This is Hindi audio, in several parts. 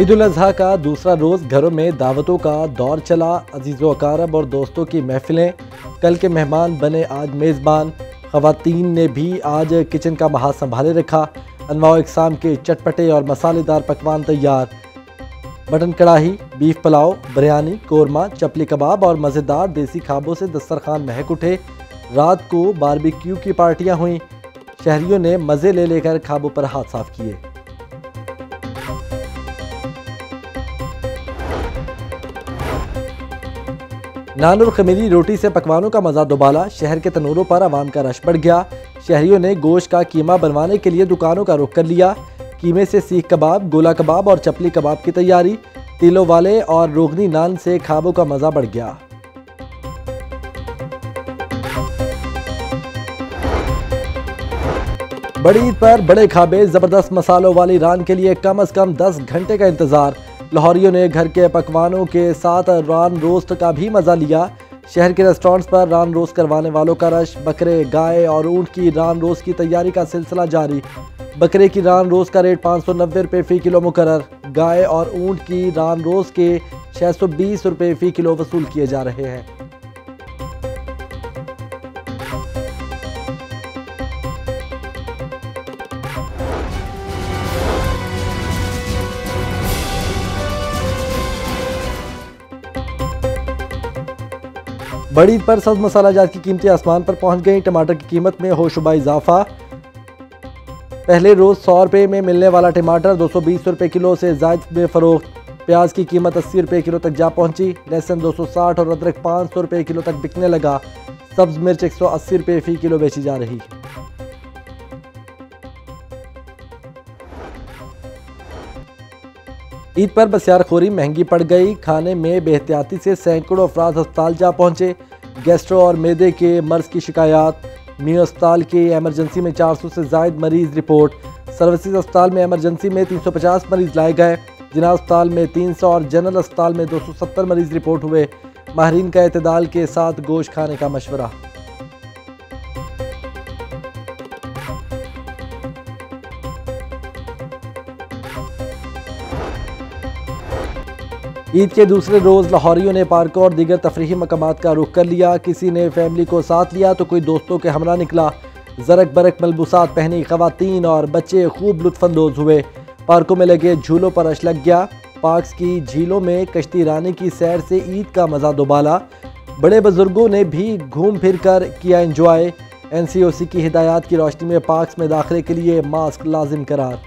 ईद उल अज़हा का दूसरा रोज़ घरों में दावतों का दौर चला। अजीज़ो अकारब और दोस्तों की महफिलें, कल के मेहमान बने आज मेज़बान। ख़वातीन ने भी आज किचन का महाज संभाले रखा। अनवाओ इक़साम के चटपटे और मसालेदार पकवान तैयार। मटन कढ़ाई, बीफ पुलाव, बिरयानी, कोरमा, चपली कबाब और मज़ेदार देसी खाबों से दस्तरखान महक उठे। रात को बारबेक्यू की पार्टियाँ हुईं। शहरियों ने मज़े ले लेकर खाबों पर हाथ साफ किए। नान और खमीरी रोटी से पकवानों का मज़ा दोबाला। शहर के तनूरों पर आवाम का रश बढ़ गया। शहरियों ने गोश्त का कीमा बनवाने के लिए दुकानों का रुख कर लिया। कीमे से सीख कबाब, गोला कबाब और चपली कबाब की तैयारी। तिलों वाले और रोगनी नान से खाबों का मज़ा बढ़ गया। बड़ी ईद पर बड़े खाबे, ज़बरदस्त मसालों वाली रान के लिए कम से कम 10 घंटे का इंतज़ार। लाहौरियों ने घर के पकवानों के साथ रान रोस्ट का भी मज़ा लिया। शहर के रेस्टोरेंट्स पर रान रोस्ट करवाने वालों का रश। बकरे, गाय और ऊँट की रान रोस्ट की तैयारी का सिलसिला जारी। बकरे की रान रोस्ट का रेट 590 रुपये फ़ी किलो मुकर्रर। गाय और ऊँट की रान रोस्ट के 620 रुपये फ़ी किलो वसूल किए जा रहे हैं। बड़ी ईद पर सब्ज़ मसाला जात की कीमतें आसमान पर पहुंच गईं। टमाटर की कीमत में होशुबा इजाफा। पहले रोज़ 100 रुपये में मिलने वाला टमाटर 220 रुपये किलो से जायद में फ़रोख्त। प्याज की कीमत 80 रुपये किलो तक जा पहुंची। लहसुन 260 और अदरक 500 रुपये किलो तक बिकने लगा। सब्ज़ मिर्च 180 रुपये फ़ी किलो बेची जा रही है। ईद पर बसियारखोरी महंगी पड़ गई। खाने में बेहतियाती से सैकड़ों अफराद अस्पताल जा पहुंचे। गैस्ट्रो और मैदे के मर्ज की शिकायत। मियां अस्पताल के एमरजेंसी में 400 से जायद मरीज रिपोर्ट। सर्विसेज अस्पताल में एमरजेंसी में 350 मरीज लाए गए। जिना अस्पताल में 300 और जनरल अस्पताल में 270 मरीज रिपोर्ट हुए। माहिरीन का एतदाल के साथ गोश्त खाने का मशवरा। ईद के दूसरे रोज़ लाहौरियों ने पार्कों और दीगर तफरीही मकामात का रुख कर लिया। किसी ने फैमिली को साथ लिया तो कोई दोस्तों के हमरा निकला। ज़रक बरक मलबूसात पहनी ख़वातीन और बच्चे खूब लुत्फ़अंदोज़ हुए। पार्कों में लगे झूलों पर रश लग गया। पार्क्स की झीलों में कश्ती रानी की सैर से ईद का मज़ा दोबाला। बड़े बुजुर्गों ने भी घूम फिर कर किया एंजॉय। NCOC की हिदायत की रोशनी में पार्क्स में दाखिले के लिए मास्क लाजिम करार।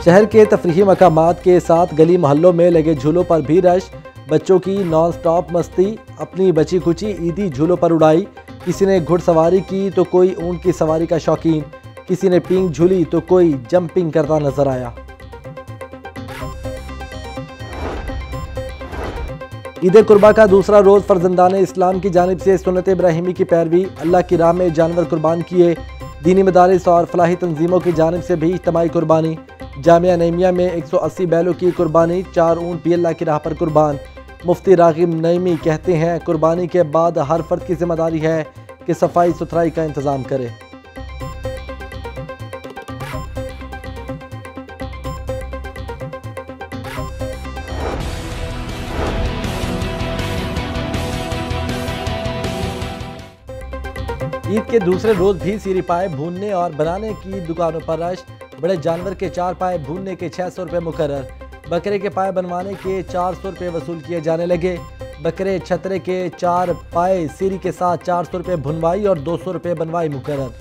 शहर के तफरीही मकामात के साथ गली मोहल्लों में लगे झूलों पर भी रश। बच्चों की नॉन स्टॉप मस्ती। अपनी बची खुची ईदी झूलों पर उड़ाई। किसी ने घुड़सवारी की तो कोई ऊँट की सवारी का शौकीन। किसी ने पींग झूली तो कोई जंपिंग करता नजर आया। ईद कुर्बा का दूसरा रोज़ फर्जंदान इस्लाम की जानिब से सुन्नत इब्राहिमी की पैरवी। अल्लाह की राह में जानवर कुर्बान किए। दीनी मदारिस और फलाही तंजीमों की जानिब से भी इज्तिमाई कुर्बानी। जामिया नईमिया में 180 बैलों की कुर्बानी। 4 ऊँट भी अल्लाह की राह पर कुर्बान। मुफ्ती रागिब नईमी कहते हैं कुर्बानी के बाद हर फर्द की जिम्मेदारी है कि सफाई सुथराई का इंतज़ाम करे। ईद के दूसरे रोज़ भी सीरी पाए भूनने और बनाने की दुकानों पर रश। बड़े जानवर के 4 पाए भूनने के 600 रुपये मुकर्रर। बकरे के पाए बनवाने के 400 रुपये वसूल किए जाने लगे। बकरे छतरे के 4 पाए सीरी के साथ 400 रुपये भुनवाई और 200 रुपये बनवाई मुकर्रर।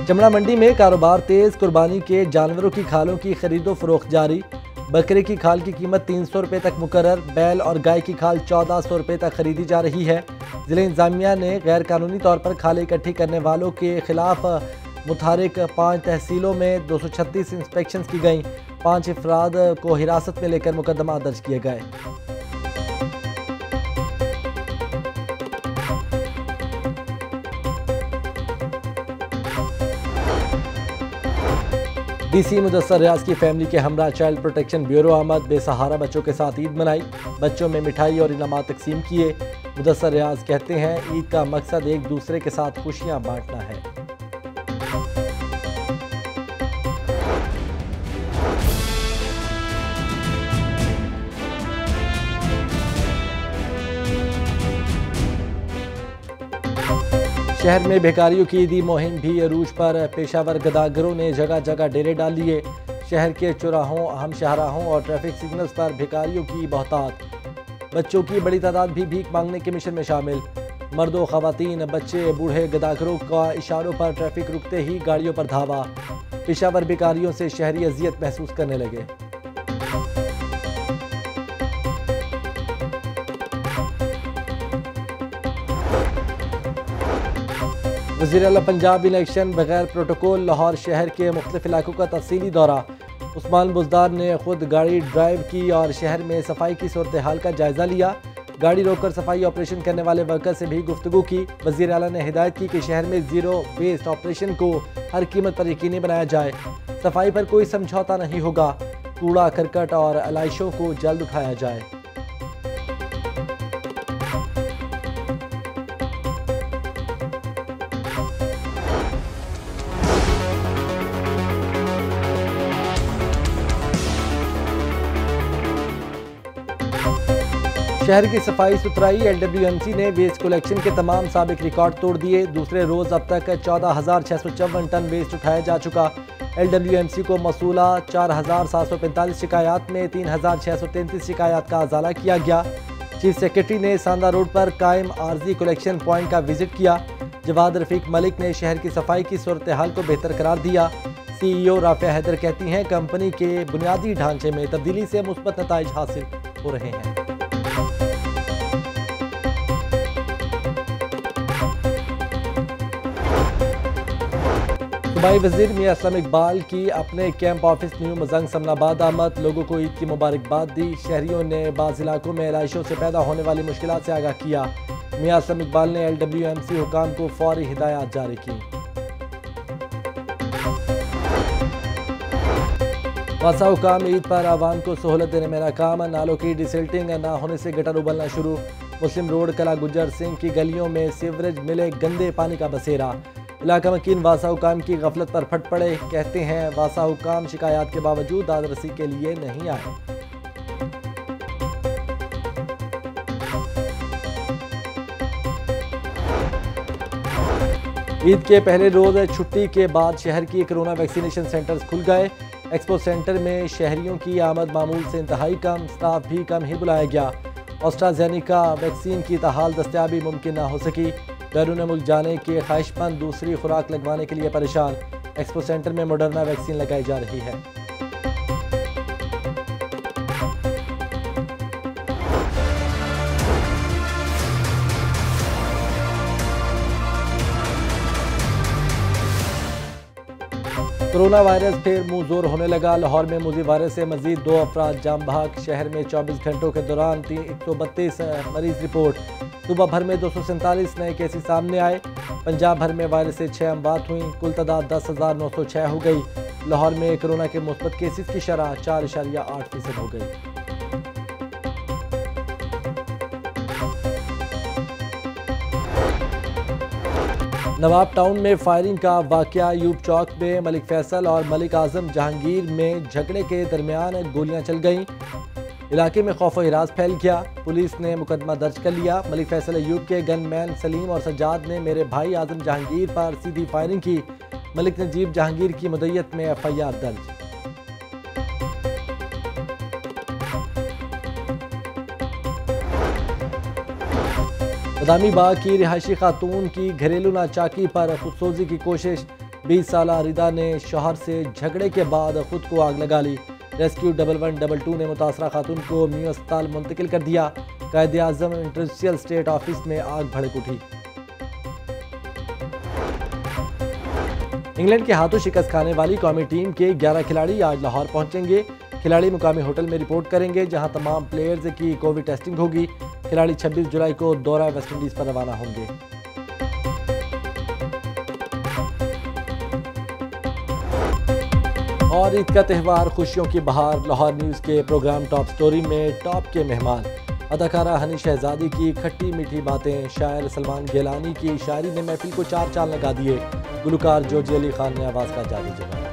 चमड़ा मंडी में कारोबार तेज। कुर्बानी के जानवरों की खालों की खरीदो फरोख्त जारी। बकरे की खाल की कीमत 300 रुपये तक मुकर्रर। बैल और गाय की खाल 1400 रुपये तक खरीदी जा रही है। ज़िला इंतज़ामिया ने गैर कानूनी तौर पर खालें इकट्ठी करने वालों के खिलाफ मुतारिक 5 तहसीलों में 236 इंस्पेक्शन की गईं। 5 अफराद को हिरासत में लेकर मुकदमा दर्ज किए गए। डीसी मुदस्सर रियाज की फैमिली के हमरा चाइल्ड प्रोटेक्शन ब्यूरो आमद, बेसहारा बच्चों के साथ ईद मनाई, बच्चों में मिठाई और इनामात तकसीम किए। मुदस्सर रियाज कहते हैं ईद का मकसद एक दूसरे के साथ खुशियां बांटना है। शहर में बेकारियों की ईदी मुहिम भी अरूज पर, पेशावर गदागरों ने जगह जगह डेरे डाल लिए। शहर के चौराहों, अहम शाहराहों और ट्रैफिक सिग्नल्स पर भिखारियों की बहुतात। बच्चों की बड़ी तादाद भी भीख मांगने के मिशन में शामिल। मर्दों, खवातीन, बच्चे, बूढ़े गदागरों का इशारों पर ट्रैफिक रुकते ही गाड़ियों पर धावा। पेशावर बेकारियों से शहरी अजियत महसूस करने लगे। वज़ीर आला पंजाब इलेक्शन बगैर प्रोटोकॉल, लाहौर शहर के मुख्तलिफ इलाकों का तफसीली दौरा। उस्मान बुज़दार ने खुद गाड़ी ड्राइव की और शहर में सफाई की सूरत हाल का जायज़ा लिया। गाड़ी रोककर सफाई ऑपरेशन करने वाले वर्कर से भी गुफ्तगू की। वज़ीर आला ने हिदायत की कि शहर में ज़ीरो वेस्ट ऑपरेशन को हर कीमत पर यकीनी बनाया जाए। सफाई पर कोई समझौता नहीं होगा। कूड़ा करकट और आलाइशों को जल्द उठाया जाए। शहर की सफाई सुथराई, LWMC ने वेस्ट कलेक्शन के तमाम साबिक रिकॉर्ड तोड़ दिए। दूसरे रोज़ अब तक 14,654 टन वेस्ट उठाया जा चुका। LWMC को मौसूला 4,745 शिकायत में 3,633 शिकायत का अजाला किया गया। चीफ सेक्रेटरी ने सांदा रोड पर कायम आर्जी कलेक्शन पॉइंट का विजिट किया। जवाद रफीक मलिक ने शहर की सफाई की सूरत हाल को बेहतर करार दिया। CEO राफिया हैदर कहती हैं कंपनी के बुनियादी ढांचे में तब्दीली से मुस्बत नताइज हासिल हो रहे हैं। सूबाई वज़ीर मियां असलम इकबाल की अपने camp office new Mazang Samanabad आमद, लोगों को ईद की मुबारकबाद दी। शहरियों ने बाज़ इलाकों में आलाइशों से पैदा होने वाली मुश्किलात से आगाह किया। मियां असलम इकबाल ने LWMC हुकाम को फौरी हिदायत जारी की। वासा हुकाम ईद पर आवाम को सहूलत देने में नाकाम, नालों की डिसिल्टिंग न होने से गटर उबलना शुरू। मुस्लिम रोड कला गुज्जर सिंह की गलियों में सीवरेज मिले गंदे पानी का बसेरा। इलाका मकीन वासा हुकाम की गफलत पर फट पड़े, कहते हैं वासा हुकाम शिकायत के बावजूद दादरसी के लिए नहीं आए। ईद के पहले रोज छुट्टी के बाद शहर की कोरोना वैक्सीनेशन सेंटर्स खुल गए। एक्सपो सेंटर में शहरियों की आमद मामूल से इंतहाई कम, स्टाफ भी कम ही बुलाया गया। ऑस्ट्राजेनिका वैक्सीन की ताहाल दस्तयाबी मुमकिन न हो सकी। बैरून मुल्क जाने के ख्वाहिशमंद दूसरी खुराक लगवाने के लिए परेशान। एक्सपो सेंटर में मॉडर्ना वैक्सीन लगाई जा रही है। कोरोना वायरस फिर मुंह जोर होने लगा। लाहौर में मुजी वायरस से मजीद 2 अफराद जाम बहक। शहर में 24 घंटों के दौरान 132 मरीज रिपोर्ट। सुबह भर में 247 नए केसेस सामने आए। पंजाब भर में वायरस से 6 अमवात हुई। कुल तादाद 10,906 हो गई। लाहौर में कोरोना के मुस्बत केसेस की शरह 4.8% हो गई। नवाब टाउन में फायरिंग का वाकया। यूब चौक में मलिक फैसल और मलिक आजम जहांगीर में झगड़े के दरमियान गोलियां चल गईं। इलाके में खौफ व हिरास फैल गया। पुलिस ने मुकदमा दर्ज कर लिया। मलिक फैसल अयूब के गनमैन सलीम और सज्जाद ने मेरे भाई आजम जहांगीर पर सीधी फायरिंग की। मलिक नजीब जहांगीर की मुद्दत में FIR दर्ज। बदामी बाग की रिहायशी खातून की घरेलू नाचाकी पर खुदसोजी की कोशिश। 20 साला रिदा ने शौहर से झगड़े के बाद खुद को आग लगा ली। रेस्क्यू 1122 ने मुतासरा खातून को मियो अस्पताल मुंतकिल कर दिया। कायदे आज़म इंडस्ट्रियल स्टेट ऑफिस में आग भड़क उठी। इंग्लैंड के हाथों शिकस्त खाने वाली कौमी टीम के 11 खिलाड़ी आज लाहौर पहुंचेंगे। खिलाड़ी मुकामी होटल में रिपोर्ट करेंगे, जहां तमाम प्लेयर्स की कोविड टेस्टिंग होगी। खिलाड़ी 26 जुलाई को दौरा वेस्टइंडीज पर रवाना होंगे। और ईद का त्यौहार खुशियों की बहार। लाहौर न्यूज़ के प्रोग्राम टॉप स्टोरी में टॉप के मेहमान अदाकारा हनी शहजादी की खट्टी मीठी बातें, शायर सलमान गिलानी की शायरी ने महफिल को चार चांद लगा दिए, गुलकार जोजी अली खान ने आवाज़ का जादू जगाया।